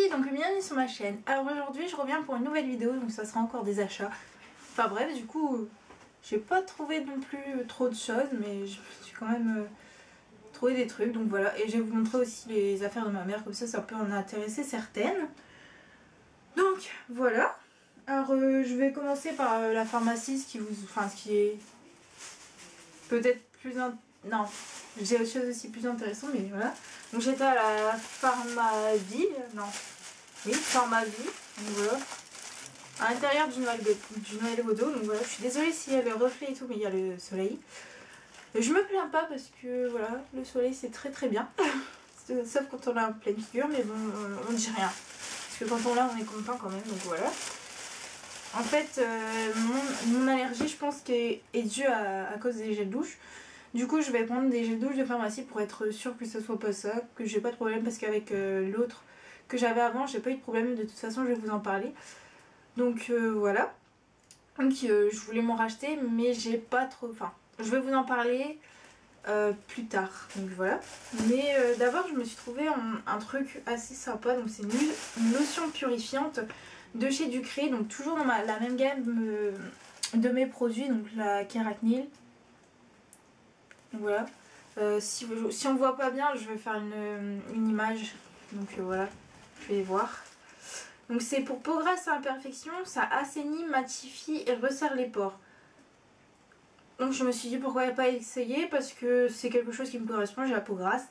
filles, donc bienvenue sur ma chaîne. Alors aujourd'hui je reviens pour une nouvelle vidéo, donc ça sera encore des achats. Enfin bref, du coup j'ai pas trouvé non plus trop de choses, mais j'ai quand même trouvé des trucs, donc voilà. Et je vais vous montrer aussi les affaires de ma mère, comme ça peut en intéresser certaines. Donc voilà. Alors je vais commencer par la pharmacie, ce qui est peut-être plus... Non, j'ai autre chose aussi plus intéressant, mais voilà. Donc j'étais à la Pharmaville, non, oui, Pharmavie, donc voilà. À l'intérieur du Noël Godo, donc voilà. Je suis désolée s'il y a le reflet et tout, mais il y a le soleil. Et je me plains pas parce que voilà, le soleil c'est très très bien. Sauf quand on a en pleine figure, mais bon, on dit rien. Parce que quand on l'a, on est content quand même, donc voilà. En fait, mon allergie, je pense qu'elle est due à cause des gels douche. Du coup, je vais prendre des gels douche de pharmacie pour être sûre que ce soit pas ça, que j'ai pas de problème, parce qu'avec l'autre que j'avais avant, j'ai pas eu de problème. De toute façon, je vais vous en parler. Donc voilà. Donc je voulais m'en racheter, mais j'ai pas trop... Enfin, je vais vous en parler plus tard. Donc voilà. Mais d'abord, je me suis trouvé un truc assez sympa. Donc c'est une lotion purifiante de chez Ducré. Donc toujours dans la même gamme de mes produits. Donc la Keratinil. Donc voilà. Si on voit pas bien, je vais faire une image. Donc voilà, je vais voir. Donc c'est pour peau grasse à imperfection, ça assainit, matifie et resserre les pores. Donc je me suis dit pourquoi pas essayer, parce que c'est quelque chose qui me correspond, j'ai la peau grasse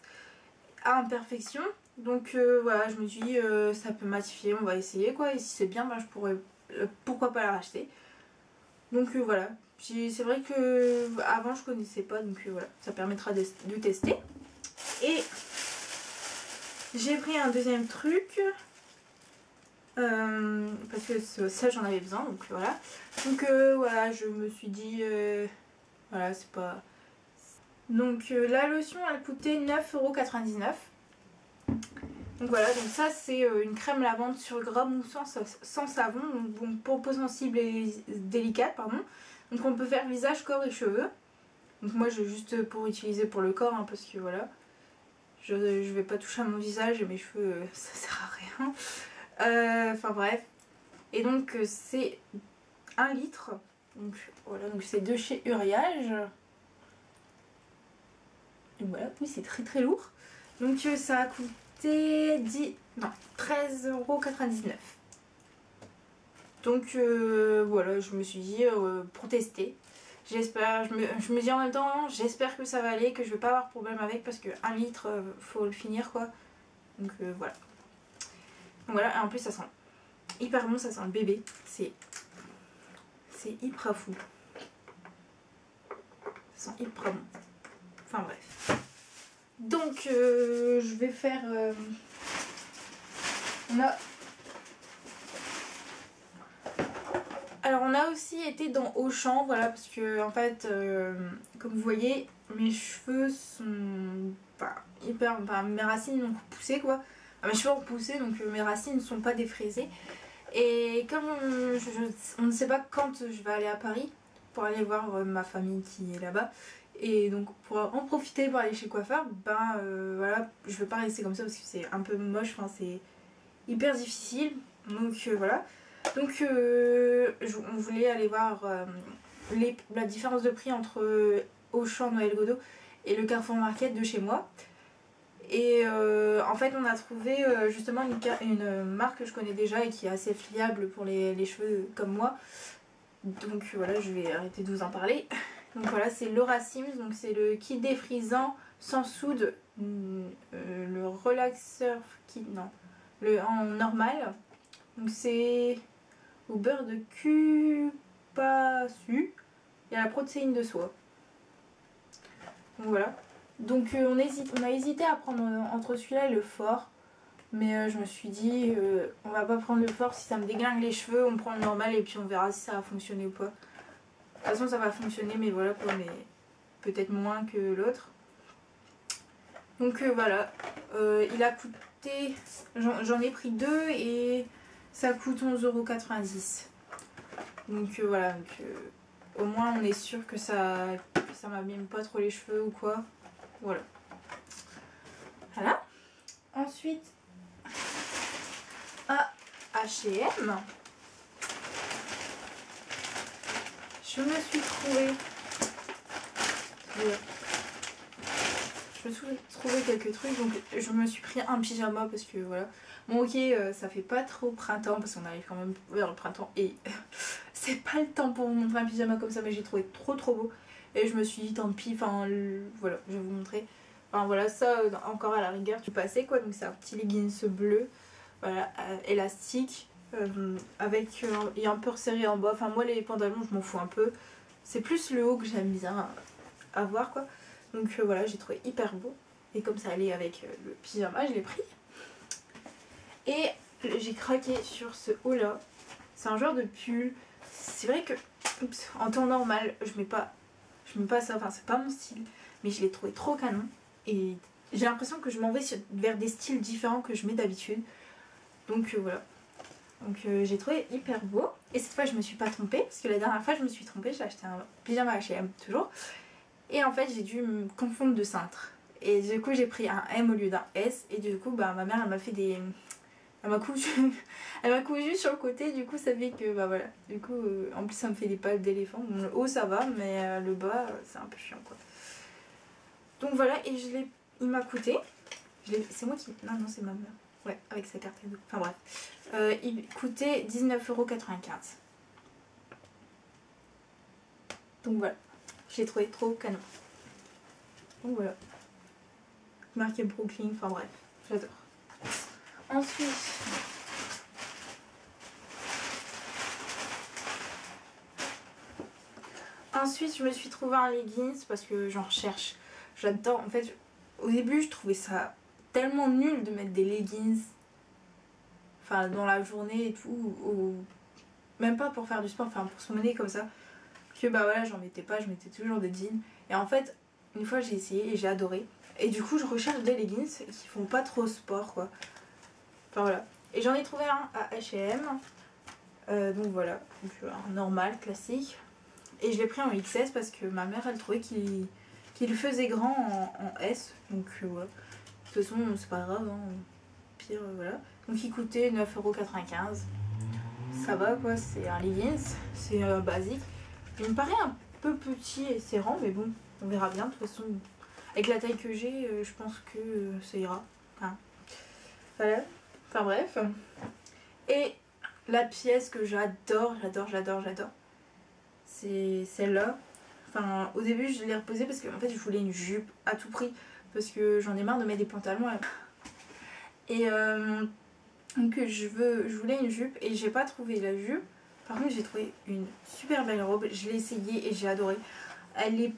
à imperfection. Donc voilà, je me suis dit ça peut matifier, on va essayer quoi. Et si c'est bien, bah, je pourrais pourquoi pas la racheter. Donc voilà. C'est vrai que avant je connaissais pas, donc voilà, ça permettra de tester. Et j'ai pris un deuxième truc parce que ça j'en avais besoin, donc voilà. Donc voilà, je me suis dit voilà, c'est pas... Donc la lotion elle coûtait 9,99 €. Donc voilà, donc ça c'est une crème lavande sur gras moussant sans savon, donc pour peau sensible et délicate, pardon. Donc on peut faire visage, corps et cheveux. Donc moi j'ai juste pour utiliser pour le corps, hein, parce que voilà, je vais pas toucher à mon visage et mes cheveux, ça sert à rien. Enfin bref. Et donc c'est 1 litre. Donc voilà, donc c'est de chez Uriage. Donc voilà, oui c'est très très lourd. Donc ça a coûté 13,99 €. Donc voilà, je me suis dit pour tester. J'espère, je me dis en même temps, j'espère que ça va aller, que je vais pas avoir de problème avec, parce que 1 litre, faut le finir quoi. Donc voilà. Donc voilà, et en plus ça sent hyper bon, ça sent le bébé. C'est hyper fou. Ça sent hyper bon. Enfin bref. Donc je vais faire... Alors on a aussi été dans Auchan, voilà, parce que en fait, comme vous voyez, mes cheveux sont pas hyper... Enfin, mes racines ont poussé quoi. Enfin, mes cheveux ont poussé, donc mes racines ne sont pas défrisées. Et comme on ne sait pas quand je vais aller à Paris pour aller voir ma famille qui est là-bas, et donc pour en profiter pour aller chez le coiffeur, ben voilà, je veux pas rester comme ça parce que c'est un peu moche, enfin c'est hyper difficile. Donc voilà. Donc on voulait aller voir la différence de prix entre Auchan Noël Godo et le Carrefour Market de chez moi. Et en fait on a trouvé justement une marque que je connais déjà et qui est assez fiable pour les cheveux comme moi. Donc voilà, je vais arrêter de vous en parler. Donc voilà, c'est Laura Sims, donc c'est le kit défrisant sans soude, le relaxeur kit, non, le en normal. Donc c'est au beurre de cupasu et à la protéine de soie. Donc voilà. Donc on a hésité à prendre entre celui-là et le fort. Mais je me suis dit, on va pas prendre le fort, si ça me déglingue les cheveux, on prend le normal et puis on verra si ça va fonctionner ou pas. De toute façon ça va fonctionner, mais voilà quoi, mais peut-être moins que l'autre. Donc voilà, il a coûté, j'en ai pris 2 et ça coûte 11,90 €. Donc voilà, donc, au moins on est sûr que ça m'abîme pas trop les cheveux ou quoi. Voilà. Voilà. Ensuite, H&M, je me suis trouvé quelques trucs, donc je me suis pris un pyjama parce que voilà. Bon ok, ça fait pas trop printemps parce qu'on arrive quand même vers le printemps et c'est pas le temps pour vous montrer un pyjama comme ça, mais j'ai trouvé trop beau et je me suis dit tant pis, enfin voilà, je vais vous montrer. Enfin voilà, ça encore à la rigueur tu passais quoi, donc c'est un petit leggings bleu, voilà, élastique, avec il est un peu resserré en bas. Enfin moi les pantalons je m'en fous un peu, c'est plus le haut que j'aime bien avoir quoi. Donc voilà, j'ai trouvé hyper beau et comme ça allait avec le pyjama, je l'ai pris. Et j'ai craqué sur ce haut là, c'est un genre de pull. C'est vrai que en temps normal je mets pas ça, enfin c'est pas mon style, mais je l'ai trouvé trop canon et j'ai l'impression que je m'en vais vers des styles différents que je mets d'habitude. Donc voilà, donc j'ai trouvé hyper beau et cette fois je me suis pas trompée parce que la dernière fois je me suis trompée, j'ai acheté un pyjama H&M toujours et en fait j'ai dû me confondre de cintre et du coup j'ai pris un M au lieu d'un S et du coup bah ma mère elle m'a fait des... Elle m'a cousu sur le côté, du coup ça fait que bah voilà, du coup en plus ça me fait des pattes d'éléphant. Bon, le haut ça va mais le bas c'est un peu chiant quoi. Donc voilà, et il m'a coûté, c'est moi qui, non c'est ma mère, ouais avec sa carte cadeau, enfin bref, il coûtait 19,95 €. Donc voilà, je l'ai trouvé trop canon. Donc voilà, marqué Brooklyn, enfin bref, j'adore. Ensuite, je me suis trouvé un leggings parce que j'en recherche. J'adore. En fait, au début, je trouvais ça tellement nul de mettre des leggings, enfin, dans la journée et tout, ou même pas pour faire du sport, enfin, pour se promener comme ça. Que bah voilà, j'en mettais pas, je mettais toujours des jeans. Et en fait, une fois, j'ai essayé et j'ai adoré. Et du coup, je recherche des leggings qui font pas trop sport, quoi. Enfin voilà. Et j'en ai trouvé un à H&M. Donc voilà, donc, un normal, classique. Et je l'ai pris en XS parce que ma mère elle trouvait qu'il faisait grand en S. Donc voilà. De toute façon c'est pas grave, hein. Pire voilà. Donc il coûtait 9,95 €. Ça va quoi, c'est un leggings, c'est basique. Il me paraît un peu petit et serrant, mais bon, on verra bien. De toute façon, avec la taille que j'ai, je pense que ça ira. Hein. Voilà. Enfin bref. Et la pièce que j'adore, c'est celle-là. Enfin, au début, je l'ai reposée parce que en fait, je voulais une jupe à tout prix. Parce que j'en ai marre de mettre des pantalons. Et donc, je voulais une jupe et j'ai pas trouvé la jupe. Par contre, j'ai trouvé une super belle robe. Je l'ai essayée et j'ai adoré. Elle est.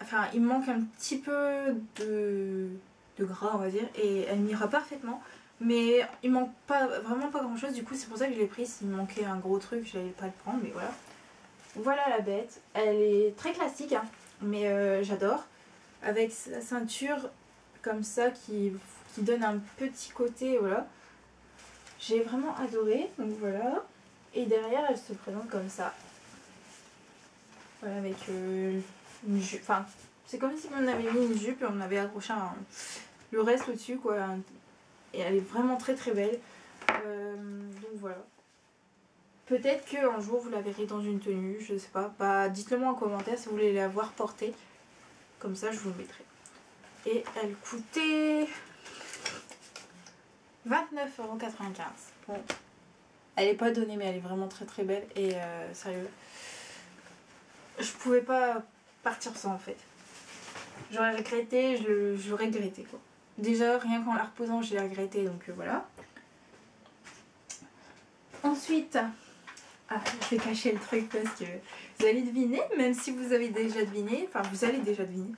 Enfin, il me manque un petit peu de gras, on va dire. Et elle m'ira parfaitement. Mais il manque vraiment pas grand chose. Du coup, c'est pour ça que je l'ai prise. S'il me manquait un gros truc, je n'allais pas le prendre. Mais voilà. Voilà la bête, elle est très classique hein, mais j'adore. Avec sa ceinture comme ça qui donne un petit côté, voilà. J'ai vraiment adoré, donc voilà. Et derrière elle se présente comme ça. Voilà avec une jupe, enfin c'est comme si on avait mis une jupe et on avait accroché le reste au-dessus quoi. Et elle est vraiment très belle. Donc voilà. Peut-être qu'un jour vous la verrez dans une tenue, je sais pas. Bah dites-le moi en commentaire si vous voulez la voir portée. Comme ça je vous le mettrai. Et elle coûtait 29,95 €. Bon, elle est pas donnée mais elle est vraiment très belle. Et sérieux, je pouvais pas partir sans en fait. J'aurais regretté, je regrettais quoi. Déjà rien qu'en la reposant j'ai regretté donc voilà. Ensuite... Ah, je vais cacher le truc parce que vous allez deviner, même si vous avez déjà deviné, enfin vous allez déjà deviner.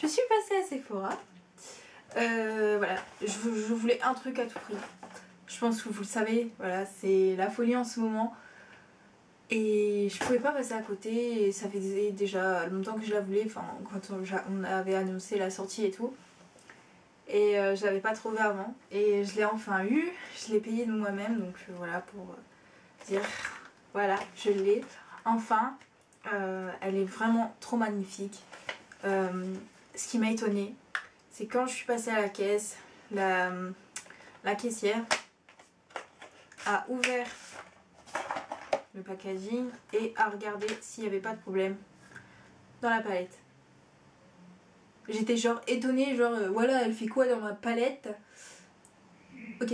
Je suis passée à Sephora. Voilà, je voulais un truc à tout prix. Je pense que vous le savez, voilà, c'est la folie en ce moment. Et je pouvais pas passer à côté, et ça faisait déjà longtemps que je la voulais, enfin quand on avait annoncé la sortie et tout. Et je l'avais pas trouvé avant, et je l'ai enfin eu, je l'ai payé de moi-même, donc voilà pour dire... Voilà, je l'ai. Enfin, elle est vraiment trop magnifique. Ce qui m'a étonnée, c'est quand je suis passée à la caisse, la caissière a ouvert le packaging et a regardé s'il n'y avait pas de problème dans la palette. J'étais genre étonnée, genre voilà, elle fait quoi dans ma palette? Ok.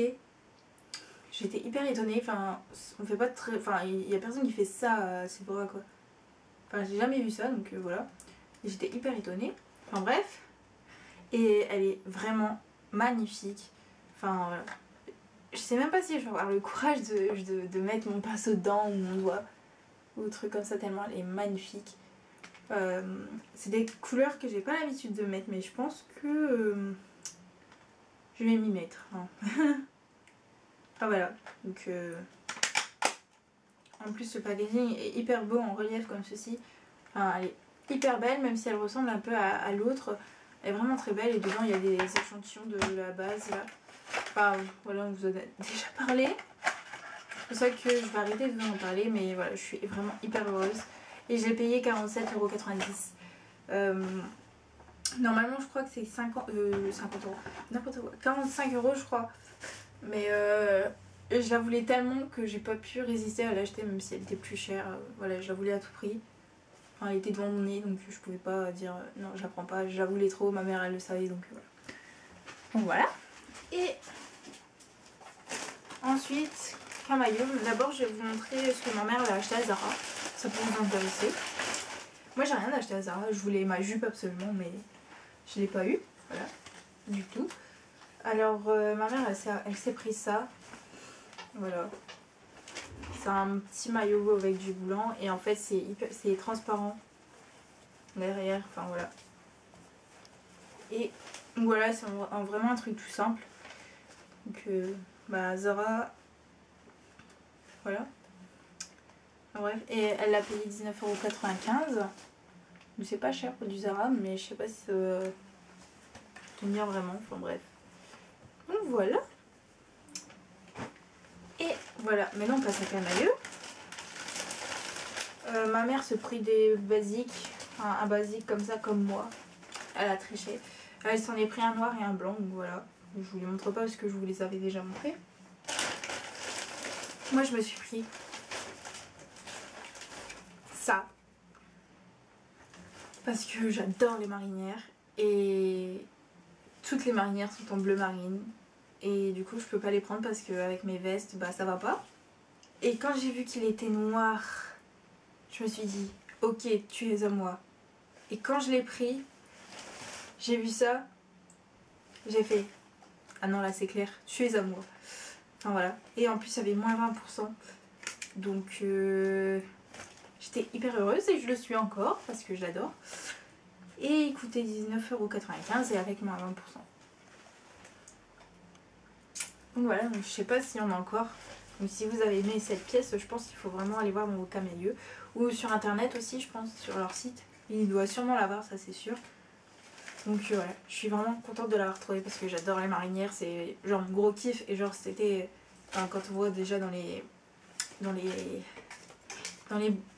J'étais hyper étonnée, enfin, on fait pas très. Enfin, il y a personne qui fait ça à Sephora quoi. Enfin, j'ai jamais vu ça donc voilà. J'étais hyper étonnée. Enfin, bref. Et elle est vraiment magnifique. Enfin, voilà. Je sais même pas si je vais avoir le courage de mettre mon pinceau dedans ou mon doigt ou truc comme ça, tellement elle est magnifique. C'est des couleurs que j'ai pas l'habitude de mettre, mais je pense que je vais m'y mettre. Hein. Enfin voilà, donc en plus le packaging est hyper beau en relief comme ceci. Enfin, elle est hyper belle, même si elle ressemble un peu à l'autre. Elle est vraiment très belle et dedans il y a des échantillons de la base là. Enfin voilà, on vous en a déjà parlé. C'est pour ça que je vais arrêter de vous en parler, mais voilà, je suis vraiment hyper heureuse. Et je l'ai payé 47,90 €. Normalement je crois que c'est 50 €, n'importe quoi, 45 € je crois. Mais je la voulais tellement que j'ai pas pu résister à l'acheter même si elle était plus chère. Voilà, je la voulais à tout prix. Enfin, elle était devant mon nez donc je pouvais pas dire non, je la prends pas, je la voulais trop, ma mère elle le savait donc voilà. Donc voilà. Et ensuite, Camailleux. D'abord je vais vous montrer ce que ma mère a acheté à Zara. Ça peut vous intéresser. Moi j'ai rien acheté à Zara, je voulais ma jupe absolument mais je l'ai pas eu, voilà, du tout. Alors ma mère elle s'est pris ça, voilà. C'est un petit maillot avec du blanc et en fait c'est transparent derrière, enfin voilà. Et voilà, c'est vraiment un truc tout simple. Donc bah Zara, voilà. Enfin, bref, et elle l'a payé 19,95 €. Donc c'est pas cher pour du Zara, mais je sais pas si ça va tenir vraiment, enfin bref. Donc voilà. Et voilà, maintenant on passe à Camailleux. Ma mère se prit des basiques, enfin, un basique comme ça, comme moi. Elle a triché. Elle s'en est pris un noir et un blanc, donc voilà. Je vous les montre pas parce que je vous les avais déjà montrés. Moi je me suis pris ça. Parce que j'adore les marinières. Et toutes les marinières sont en bleu marine. Et du coup je peux pas les prendre parce qu'avec mes vestes, bah ça va pas. Et quand j'ai vu qu'il était noir, je me suis dit, ok, tu es à moi. Et quand je l'ai pris, j'ai vu ça, j'ai fait, ah non là c'est clair, tu es à moi. Enfin voilà. Et en plus il y avait moins 20%. Donc j'étais hyper heureuse et je le suis encore parce que j'adore. Et il coûtait 19,95 € et avec moins 20%. Donc voilà, donc je sais pas s'il y en a encore. Donc si vous avez aimé cette pièce, je pense qu'il faut vraiment aller voir dans vos Camailleux. Ou sur internet aussi, je pense, sur leur site. Il doit sûrement l'avoir, ça c'est sûr. Donc voilà, je suis vraiment contente de l'avoir trouvé parce que j'adore les marinières. C'est genre mon gros kiff. Et genre c'était... Enfin, quand on voit déjà dans les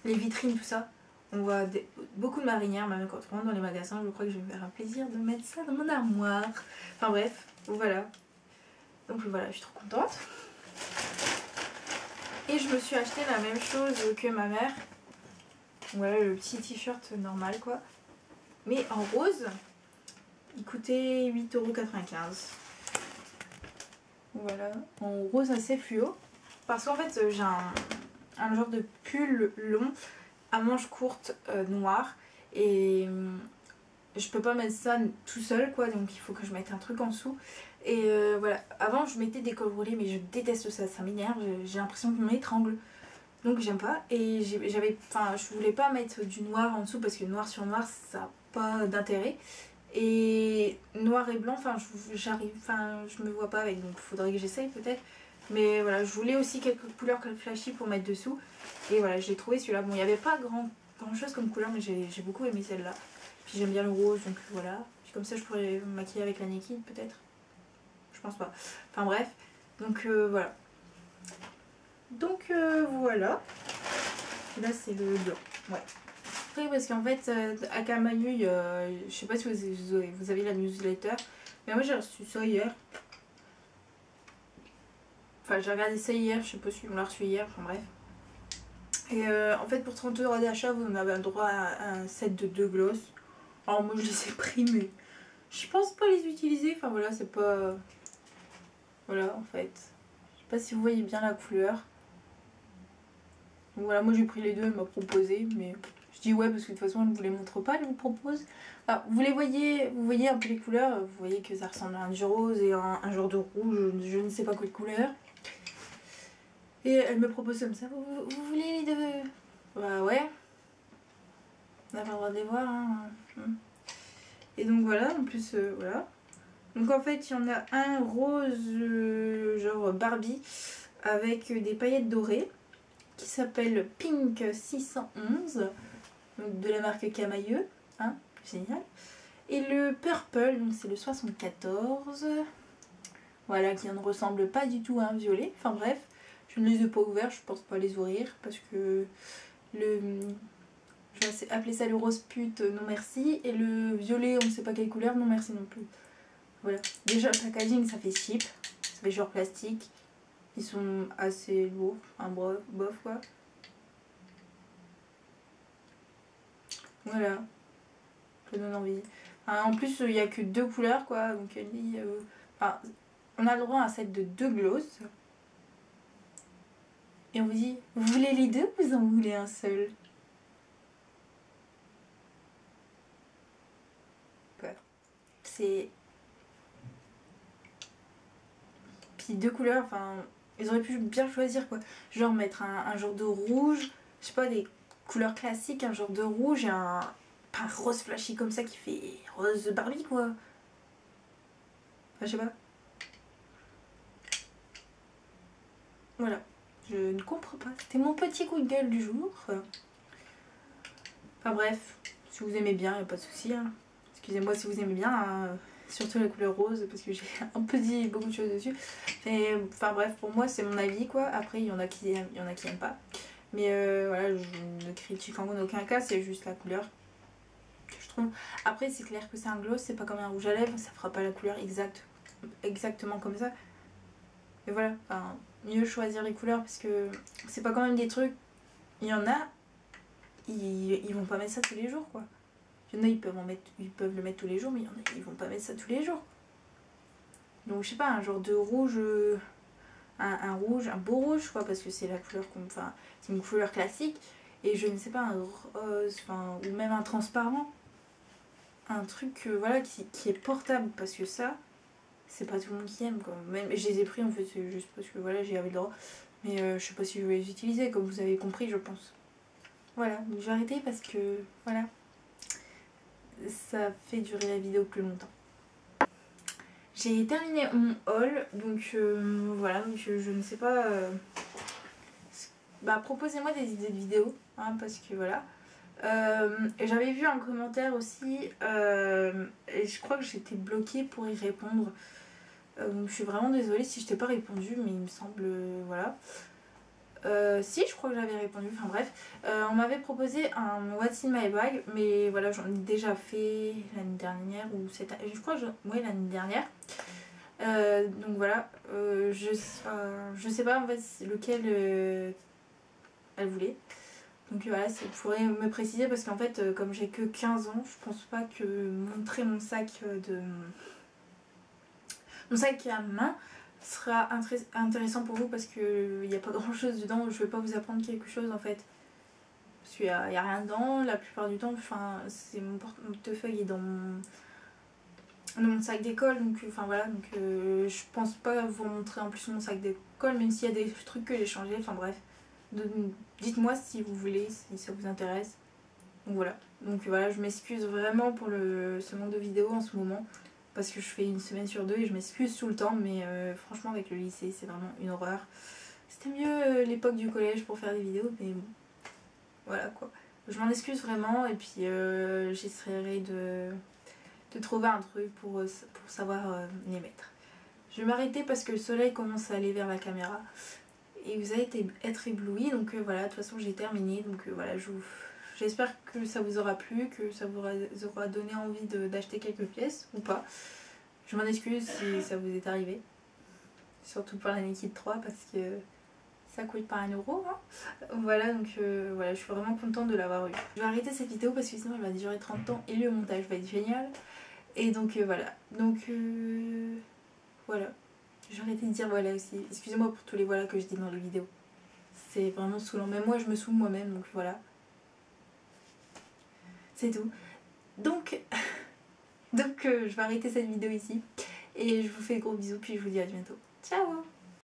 vitrines, tout ça, on voit beaucoup de marinières. Même quand on rentre dans les magasins, je crois que je vais me faire un plaisir de mettre ça dans mon armoire. Enfin bref, voilà. Donc voilà, je suis trop contente. Et je me suis acheté la même chose que ma mère. Voilà, le petit t-shirt normal quoi. Mais en rose, il coûtait 8,95 €. Voilà, en rose assez fluo. Parce qu'en fait, j'ai un genre de pull long à manches courtes noires. Et je peux pas mettre ça tout seul quoi, donc il faut que je mette un truc en dessous. Et voilà, avant je mettais des cols roulés, mais je déteste ça, ça m'énerve, j'ai l'impression qu'on m'étrangle. Donc j'aime pas. Et je voulais pas mettre du noir en dessous parce que noir sur noir ça n'a pas d'intérêt. Et noir et blanc, je me vois pas avec, donc il faudrait que j'essaye peut-être. Mais voilà, je voulais aussi quelques couleurs flashy pour mettre dessous. Et voilà, j'ai trouvé celui-là. Bon, il n'y avait pas grand chose comme couleur, mais j'ai beaucoup aimé celle-là. Puis j'aime bien le rose, donc voilà. Puis comme ça, je pourrais me maquiller avec la Naked peut-être. Je pense pas. Enfin bref. Donc voilà. Donc voilà. Et là, c'est le blanc. Ouais. Après, parce qu'en fait, à Camailleux, je sais pas si vous avez la newsletter. Mais moi, j'ai reçu ça hier. Enfin j'ai regardé ça hier, je sais pas si on l'a reçu hier, enfin bref. Et en fait pour 30 € d'achat vous en avez le droit à un set de 2 gloss. Alors moi je les ai pris mais je pense pas les utiliser, enfin voilà c'est pas... Voilà en fait. Je sais pas si vous voyez bien la couleur. Donc voilà moi j'ai pris les deux, elle m'a proposé mais je dis ouais parce que de toute façon elle ne vous les montre pas, elle vous propose. Ah, vous voyez un peu les couleurs, vous voyez que ça ressemble à un du rose et un genre de rouge, je ne sais pas quelle couleur. Et elle me propose comme ça, vous voulez les deux? Bah ouais, on n'a pas le droit de les voir. Hein. Et donc voilà, en plus voilà. Donc en fait il y en a un rose genre Barbie avec des paillettes dorées qui s'appelle Pink 611, donc de la marque Camailleux, hein, génial. Et le purple, donc c'est le 74, voilà, qui ne ressemble pas du tout à un violet. Enfin bref, je ne les ai pas ouverts, je pense pas les ouvrir parce que le... Je vais appeler ça le rose pute, non merci. Et le violet, on ne sait pas quelle couleur, non merci non plus. Voilà. Déjà le packaging ça fait cheap, ça fait genre plastique. Ils sont assez lourds, un bof quoi. Voilà, ça donne envie. En plus il n'y a que 2 couleurs quoi, donc elle dit... Enfin, on a le droit à un set de 2 gloss. Et on vous dit, vous voulez les deux ou vous en voulez un seul? C'est... Puis 2 couleurs, enfin... Ils auraient pu bien choisir quoi. Genre mettre un genre de rouge, je sais pas, des couleurs classiques, un genre de rouge et un... Pas un rose flashy comme ça qui fait rose Barbie quoi. Enfin, je sais pas. Voilà. Je ne comprends pas. C'était mon petit coup de gueule du jour. Enfin bref, si vous aimez bien, il n'y a pas de souci. Hein. Excusez-moi si vous aimez bien, hein. Surtout la couleur rose parce que j'ai un peu dit beaucoup de choses dessus. Mais, enfin bref, pour moi c'est mon avis quoi. Après il y en a qui aiment pas. Mais voilà, je ne critique en aucun cas, c'est juste la couleur que je trouve. Après c'est clair que c'est un gloss, c'est pas comme un rouge à lèvres, ça fera pas la couleur exactement comme ça. Mais voilà, enfin, mieux choisir les couleurs parce que c'est pas quand même des trucs. Il y en a, ils vont pas mettre ça tous les jours quoi. Il y en a ils peuvent le mettre tous les jours, mais il y en a ils vont pas mettre ça tous les jours. Donc je sais pas, un genre de rouge, un rouge, un beau rouge quoi, parce que c'est la couleur enfin c'est une couleur classique. Et je ne sais pas, un rose, enfin, ou même un transparent. Un truc voilà, qui est portable, parce que ça, c'est pas tout le monde qui aime quoi. Même, je les ai pris en fait, c'est juste parce que voilà, j'y avais le droit. Mais je sais pas si je vais les utiliser, comme vous avez compris, je pense. Voilà, donc j'ai arrêté parce que voilà, ça fait durer la vidéo plus longtemps. J'ai terminé mon haul, donc voilà, donc je ne sais pas... Bah proposez-moi des idées de vidéos, hein, parce que voilà. J'avais vu un commentaire aussi, et je crois que j'étais bloquée pour y répondre. Donc je suis vraiment désolée si je t'ai pas répondu, mais il me semble... voilà. Si, je crois que j'avais répondu, enfin bref. On m'avait proposé un What's in my bag, mais voilà, j'en ai déjà fait l'année dernière, ou cette année, je crois que ouais, l'année dernière. Donc voilà, je sais pas en fait lequel elle voulait. Donc voilà, si vous pourrez me préciser, parce qu'en fait, comme j'ai que 15 ans, je pense pas que montrer mon sac mon sac à main sera intéressant pour vous, parce qu'il n'y a pas grand chose dedans, je vais pas vous apprendre quelque chose en fait. Parce qu'il n'y a rien dedans, la plupart du temps, enfin, c'est mon portefeuille est dans mon sac d'école, donc enfin voilà, donc je pense pas vous montrer en plus mon sac d'école, même s'il y a des trucs que j'ai changé, enfin bref. Dites-moi si vous voulez, si ça vous intéresse. Donc voilà, je m'excuse vraiment pour ce manque de vidéos en ce moment, parce que je fais une semaine sur deux et je m'excuse tout le temps, mais franchement avec le lycée c'est vraiment une horreur. C'était mieux l'époque du collège pour faire des vidéos, mais bon, voilà quoi. Je m'en excuse vraiment, et puis j'essaierai de trouver un truc pour savoir les mettre. Je vais m'arrêter parce que le soleil commence à aller vers la caméra et vous allez être éblouis, donc voilà, de toute façon j'ai terminé, donc voilà, j'espère que ça vous aura plu, que ça vous aura donné envie d'acheter quelques pièces ou pas. Je m'en excuse si ça vous est arrivé. surtout pour la Liquid 3 parce que ça coûte pas 1 euro. Hein. Voilà, donc voilà, je suis vraiment contente de l'avoir eu. Je vais arrêter cette vidéo parce que sinon elle va durer 30 ans et le montage va être génial. Et donc voilà, donc voilà. J'ai arrêté de dire voilà aussi. Excusez-moi pour tous les voilà que je dis dans les vidéos. C'est vraiment saoulant. Même moi, je me saoule moi-même, donc voilà. C'est tout. Donc, je vais arrêter cette vidéo ici. Et je vous fais de gros bisous, puis je vous dis à bientôt. Ciao!